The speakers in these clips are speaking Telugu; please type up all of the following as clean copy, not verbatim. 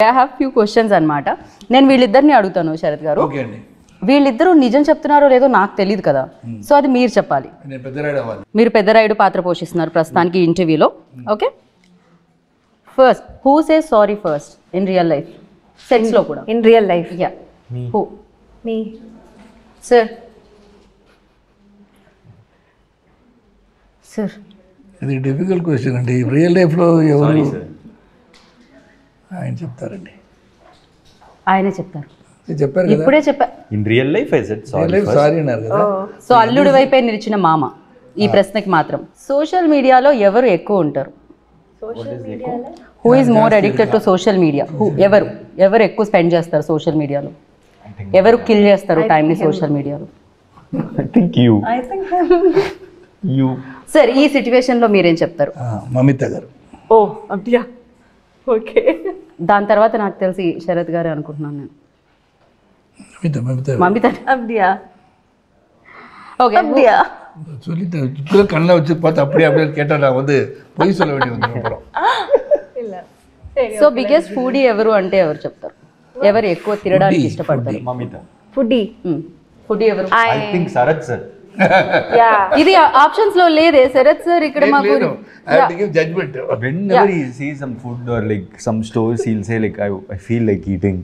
ఐ హ్యావ్ ఫ్యూ క్వశ్చన్స్ అనమాట. నేను వీళ్ళిద్దరిని అడుగుతాను శరత్ గారు. వీళ్ళిద్దరూ నిజం చెప్తున్నారో లేదో నాకు తెలియదు కదా, సో అది మీరు చెప్పాలి. మీరు పెద్దరాయుడు పాత్ర పోషిస్తున్నారు ప్రస్తుతానికి ఇంటర్వ్యూలో. Okay, first who say sorry first in real life? Sets లో కూడా. In real life? Yeah. Who? Me. Sir sir ఇది డిఫికల్ట్ క్వశ్చన్ అండి. రియల్ లైఫ్లో ఎవరు ఆయన చెప్తారండి. ఆయనే చెప్తారు. చెప్పారు ఇప్పుడే చెప్పా. In real life I said sorry sorry అన్నారు కదా. సో అల్లుడి వైపే నిలిచిన మామ ఈ ప్రశ్నకి మాత్రం. సోషల్ మీడియాలో ఎవరు ఎక్కువ ఉంటారు? Who is more addicted to social media? ఎవరు ఎక్కువ స్పెండ్ చేస్తారు సోషల్ మీడియాలో? ఎవరు కిల్ చేస్తారు టైంని సోషల్ మీడియాలో? I think you. సార్ ఈ సిచ్యువేషన్ లో మీరేం చెప్తారు? మమిత గారు. ఓ అబ్దియా. ఓకే, దాని తర్వాత నాకు తెలిసి శరత్ గారే అనుకుంటున్నాను నేను. மமிதா அப்படியா? ஓகே, அப்படியா? சொல்லிட்டேன். இப்போதான் கண்ணில் வச்சு பார்த்து அப்படியே அப்படியே கேட்டால் நான் வந்து பொய் சொல்ல வேண்டிய வந்து அப்புறம் இல்ல. సో బిగ్గెస్ట్ ఫుడీ ఎవరు అంటే ఎవరు చెప్తారు? ఎవరు ఎక్కువ తినడానికి ఇష్టపడతారు? మమిత. ఫుడీ. ఫుడీ ఎవరు? I think Sarath sir. Yeah, ఇది ఆప్షన్స్ లో లేదే శరత్ సార్. ఇక్కడ మాకు I have to give judgment. Whenever he sees some food or like some stores, he'll say like I feel like eating,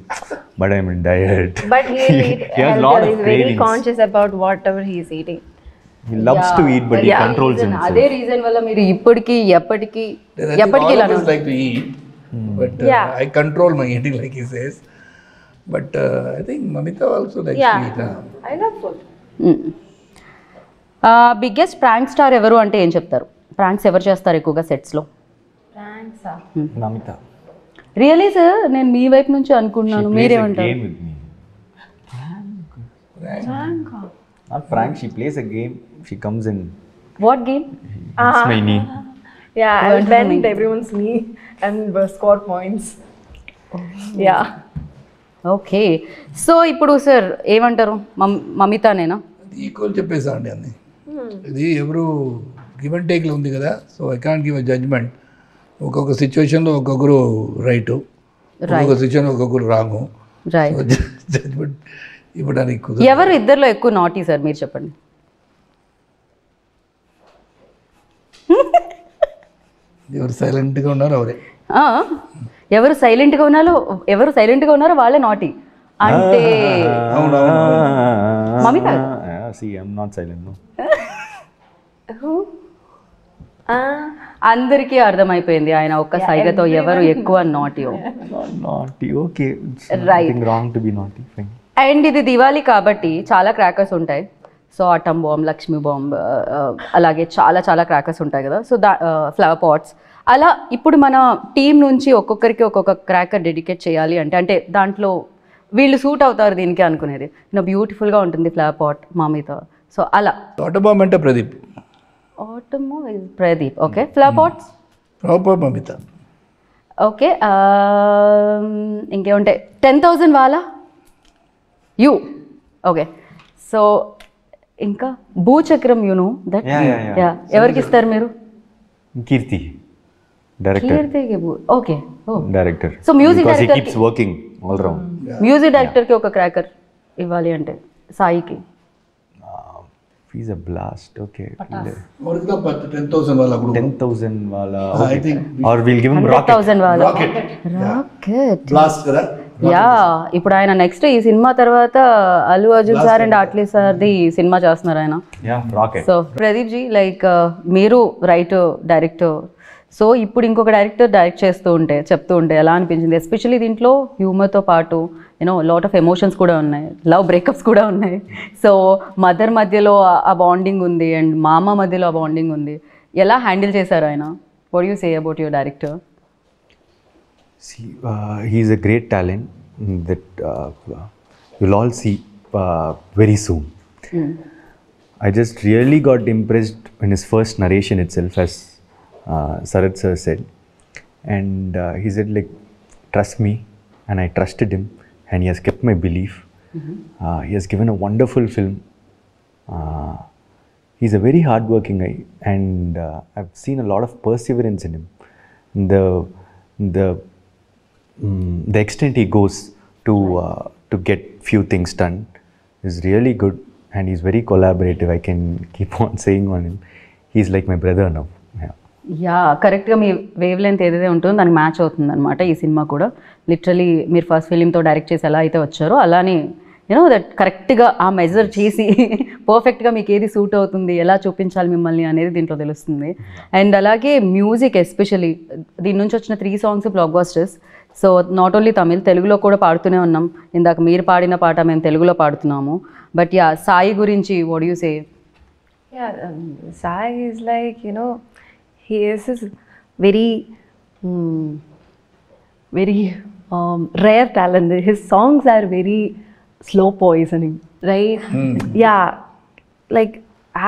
but I'm in diet. but he has a lot of he's very cravings. conscious about whatever he is eating. He loves to eat, but he controls himself. అదే రీజన్ వల్ల మీరు ఇప్పటికి ఎప్పటికి All of us like to eat, but I control my eating like he says. But I think Mamita also likes to eat. I love food. Biggest prank star ఎవరు అంటే ఏం చెప్తారు? ప్రాంక్స్ ఎవరు చేస్తారు ఎక్కువగా సెట్స్ లో? Thanks. మమిత. రియలీ సార్ నేను మీ వైపు నుంచి అనుకుంటున్నాను, మీరేమంటారు? Game with me. Not prank. She plays a game. She comes in. What game? It's my knee. Yeah, I'll bend everyone's knee and score points. Yeah. Okay, so ఇప్పుడు సార్ ఏమంటారు? మమితానేనా? ఈక్వల్ చెప్పేసా అండి అన్ని. ఇది ఎవరు గివ్ అండ్ టేక్లో ఉంది కదా. So I can't give a judgement. ఒక్కొక్క సిచ్యువేషన్లో ఒక్కొక్కరు రైటు, ఒక్కొక్క సిచ్యువేషన్ ఒక్కొక్కరు రాంగు. రైట్. జడ్జ్మెంట్ ఇవ్వడానికి ఎవరు ఇద్దరిలో ఎక్కువ నాటీ సార్ మీరు చెప్పండి? ఎవరు సైలెంట్గా ఉన్నారో అవరే. ఎవరు సైలెంట్గా ఉన్నారో వాళ్ళే నాటీ అంటే Mamitha. See, I'm not silent. No. Who? అందరికీ అర్థమైపోయింది ఆయన ఒక్క సైగతో ఎవరు ఎక్కువ నాటీయో. Naughty. Okay. It's Right. nothing wrong to be naughty. Fine. And ఇది దివాళీ కాబట్టి చాలా క్రాకర్స్ ఉంటాయి. So atom bomb, Lakshmi bomb, అలాగే చాలా చాలా క్రాకర్స్ ఉంటాయి కదా. సో ఫ్లవర్ పాట్స్ అలా ఇప్పుడు మన టీం నుంచి ఒక్కొక్కరికి ఒక్కొక్క క్రాకర్ డెడికేట్ చేయాలి అంటే దాంట్లో వీళ్ళు సూట్ అవుతారు దీనికి అనుకునేది బ్యూటిఫుల్గా ఉంటుంది ఫ్లవర్ పాట్ మమిత. సో అలా ఆటోబాంబ్ అంటే Pradeep. Pradeep. Okay, flower pots proper Mamitha. Okay, ఇంకేముంటాయి? 10,000 వాలా యూ. ఓకే, సో ఇంకా భూచక్రం యూనో దట్. Yeah. ఎవరికి ఇస్తారు మీరు? Kirti. Director. కీర్తికి okay. Director. So music because director he keeps working all around. Music డైరెక్టర్కి ఒక క్రాకర్ ఇవ్వాలి అంటే సాయికి. He's a blast. Okay. அவருக்கு தான் 10,000 வாலா கொடுக்கும். 10,000 wala. I think Or we'll give him rocket. 100,000 వాళ్ళ రాకెట్ బ్లాస్ట్ కదా. యా, ఇప్పుడు ఆయన నెక్స్ట్ ఈ సినిమా తర్వాత అల్లు అర్జున్ సార్ అండ్ అట్లీ సార్ది సినిమా చేస్తున్నారు ఆయన. Yeah, rocket. So Pradeep ji, like మీరు రైటర్, డైరెక్టర్, సో ఇప్పుడు ఇంకొక డైరెక్టర్ డైరెక్ట్ చెప్తూ ఉంటే ఎలా అనిపించింది? ఎస్పెషల్లీ దీంట్లో హ్యూమర్తో పాటు లాట్ ఆఫ్ ఎమోషన్స్ కూడా ఉన్నాయి, లవ్ బ్రేకప్స్ కూడా ఉన్నాయి. సో మదర్ మధ్యలో ఆ బాండింగ్ ఉంది అండ్ మామ మధ్యలో ఆ బాండింగ్ ఉంది. ఎలా హ్యాండిల్ చేశారు ఆయన? What you say about your director? See, he's a great talent that you'll all see very soon. I just really got impressed in his first narration itself, as Sarath sir said. And he said like, trust me, and I trusted him, and he has kept my belief. He has given a wonderful film. He's a very hardworking guy, and I've seen a lot of perseverance in him. The the extent he goes to get few things done is really good, and he's very collaborative. I can keep on saying on him. He's like my brother now. Yeah. Yeah కరెక్ట్గా మీ వేవ్ లెంత్ ఏదైతే ఉంటుందో దానికి మ్యాచ్ అవుతుంది అనమాట ఈ సినిమా కూడా. లిటరలీ మీరు ఫస్ట్ ఫిలింతో డైరెక్ట్ చేసి ఎలా అయితే వచ్చారో అలానే యూనో దట్ కరెక్ట్గా ఆ మెజర్ చేసి పర్ఫెక్ట్గా మీకు ఏది సూట్ అవుతుంది, ఎలా చూపించాలి మిమ్మల్ని అనేది దీంట్లో తెలుస్తుంది. అండ్ అలాగే మ్యూజిక్ ఎస్పెషలీ దీని నుంచి వచ్చిన 3 songs black busters. So not only Tamil, తెలుగులో కూడా పాడుతూనే ఉన్నాం. ఇందాక మీరు పాడిన పాట మేము తెలుగులో పాడుతున్నాము. బట్ యా సాయి గురించి what you say? Yeah, Sai is like, you know, he is this very, very rare talent. His songs are very slow poisoning, right? Yeah, like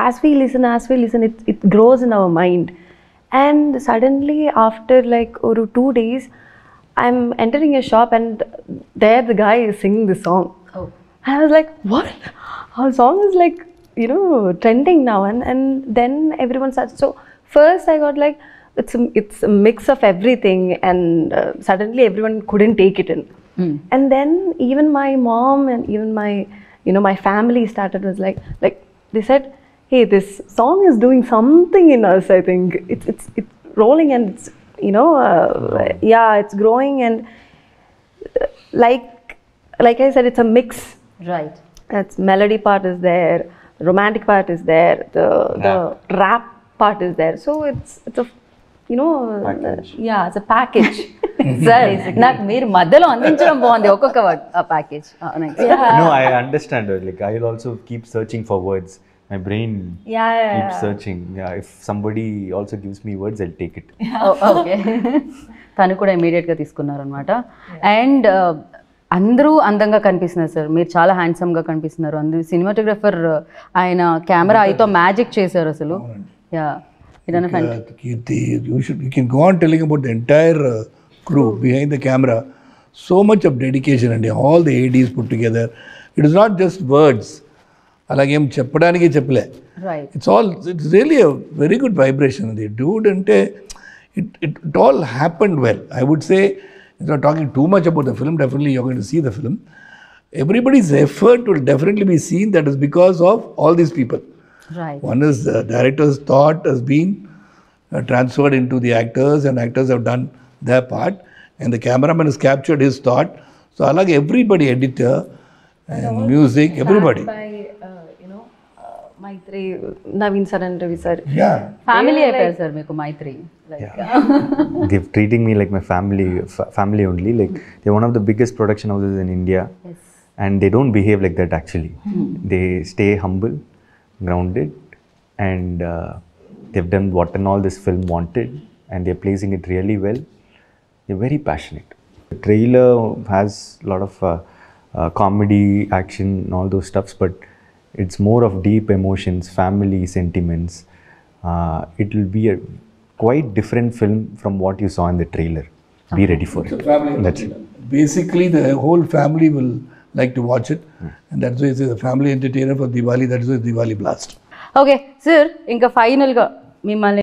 as we listen, it grows in our mind. And suddenly after like 2 days, I'm entering a shop and there the guy is singing the song. Oh. And I was like, what? Our song is like, you know, trending now. And then everyone starts. So first I got like, it's a mix of everything, and suddenly everyone couldn't take it in. And then even my mom and even my, you know, my family started was like they said, hey, this song is doing something in us. I think it's rolling, and it's, you know, yeah, it's growing. And like I said, it's a mix. Right. It's melody part is there, romantic part is there, the rap part is there. So it's a, you know, yeah it's a package. Sir నాకు మీరు మధ్యలో అందించడం బాగుంది ఒక్కొక్క వర్డ్ ఆ package. No, I understand. Like I'll also keep searching for words. My brain keeps searching. Yeah, if somebody also gives me words, I'll take it. Okay. తను కూడా ఇమీడియట్గా తీసుకున్నారనమాట. అండ్ అందరూ అందంగా కనిపిస్తున్నారు సార్, మీరు చాలా హ్యాండ్సమ్గా కనిపిస్తున్నారు. అందరూ సినిమాటోగ్రఫర్ ఆయన కెమెరా అయితో మ్యాజిక్ చేశారు అసలు. Yeah Kirti, you can go on telling about the entire crew behind the camera. So much of dedication and all the ADs put together. It is not just words. అలాగేం చెప్పడానికి చెప్పలే. Right. It's really a very good vibration. The dude ante it all happened well. I would say, instead of talking too much about the film, definitely you're going to see the film. Everybody's effort will definitely be seen. That is because of all these people. Right. One is the director's thought has been transferred into the actors, and actors have done their part, and the cameraman has captured his thought. So along everybody, editor and music, everybody. by you know, Maitri, Naveen sir and Ravi sir. Yeah. Family అయిపోయారు సార్ మీకు మైత్రి. They're treating me like my family only. Like they're one of the biggest production houses in India, and they don't behave like that actually. They stay humble, grounded, and they've done what and all this film wanted, and they're placing it really well. They're very passionate. The trailer has a lot of comedy, action, and all those stuffs, but it's more of deep emotions, family sentiments. It will be a quite different film from what you saw in the trailer. Be ready for it. That's it. Basically, the whole family will like to watch it, and that's why it's a family entertainer for Diwali. That is why it's Diwali Blast. Okay sir, ఇంకా ఫైనల్గా మిమ్మల్ని